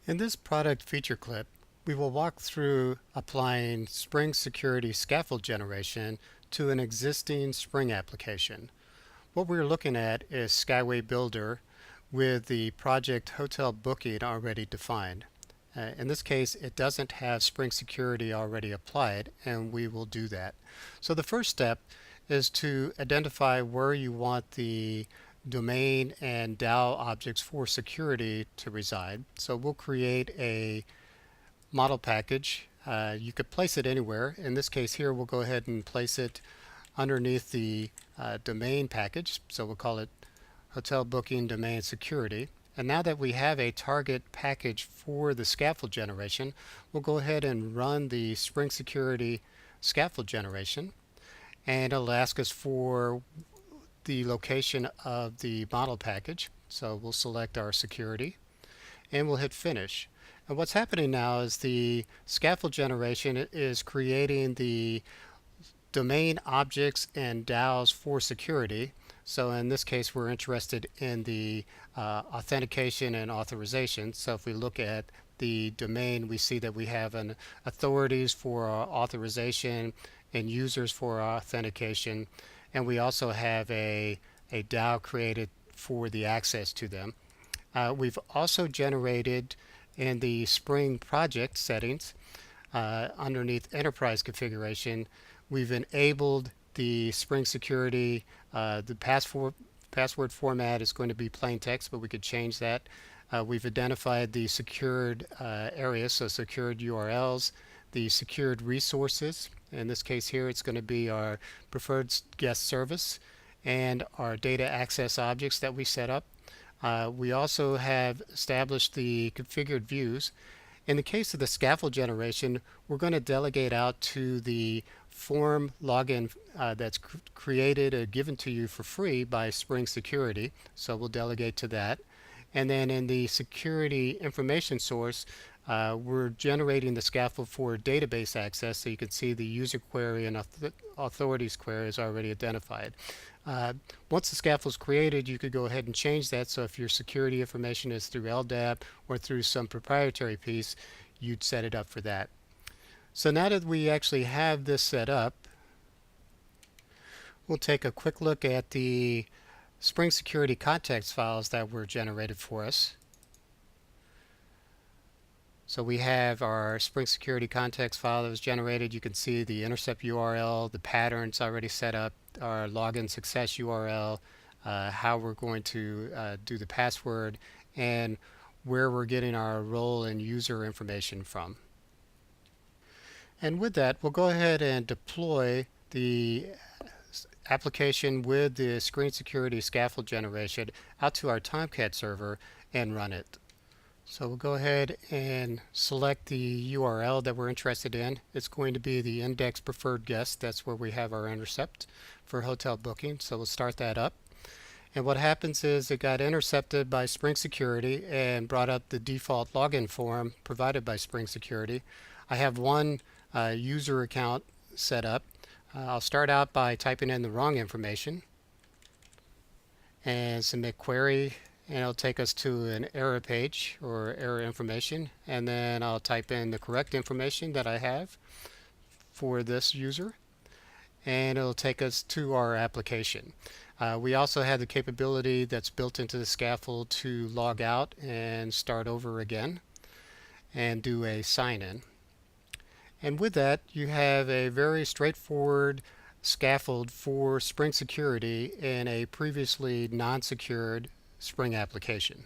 In this product feature clip, we will walk through applying Spring Security scaffold generation to an existing Spring application. What we're looking at is Skyway Builder with the project hotel booking already defined. In this case, it doesn't have Spring Security already applied, and we will do that. So the first step is to identify where you want the domain and DAO objects for security to reside. So we'll create a model package. You could place it anywhere. In this case here, we'll go ahead and place it underneath the domain package. So we'll call it Hotel Booking Domain Security. And now that we have a target package for the scaffold generation, we'll go ahead and run the Spring Security scaffold generation. And it'll ask us for the location of the model package. So we'll select our security and we'll hit finish. And what's happening now is the scaffold generation is creating the domain objects and DAOs for security. So in this case, we're interested in the authentication and authorization. So if we look at the domain, we see that we have an authorities for our authorization and users for our authentication. And we also have a DAO created for the access to them. We've also generated in the Spring project settings underneath enterprise configuration, we've enabled the Spring Security. The password format is going to be plain text, but we could change that. We've identified the secured areas, so secured URLs, the secured resources. In this case here, it's going to be our preferred guest service and our data access objects that we set up. We also have established the configured views. In the case of the scaffold generation, we're going to delegate out to the form login that's created or given to you for free by Spring Security. So we'll delegate to that. And then in the security information source, we're generating the scaffold for database access, so you can see the user query and authorities query is already identified. Once the scaffold is created, you could go ahead and change that. So if your security information is through LDAP or through some proprietary piece, you'd set it up for that. So now that we actually have this set up, we'll take a quick look at the Spring Security context files that were generated for us. So we have our Spring Security context file that was generated. You can see the intercept URL, the patterns already set up, our login success URL, how we're going to do the password, and where we're getting our role and user information from. And with that, we'll go ahead and deploy the application with the Spring Security scaffold generation out to our Tomcat server and run it. So we'll go ahead and select the URL that we're interested in. It's going to be the index preferred guest. That's where we have our intercept for hotel booking. So we'll start that up. And what happens is it got intercepted by Spring Security and brought up the default login form provided by Spring Security. I have one user account set up. I'll start out by typing in the wrong information and submit query, and it'll take us to an error page or error information, and then I'll type in the correct information that I have for this user, and it'll take us to our application. We also have the capability that's built into the scaffold to log out and start over again and do a sign-in. And with that, you have a very straightforward scaffold for Spring Security in a previously non-secured Spring application.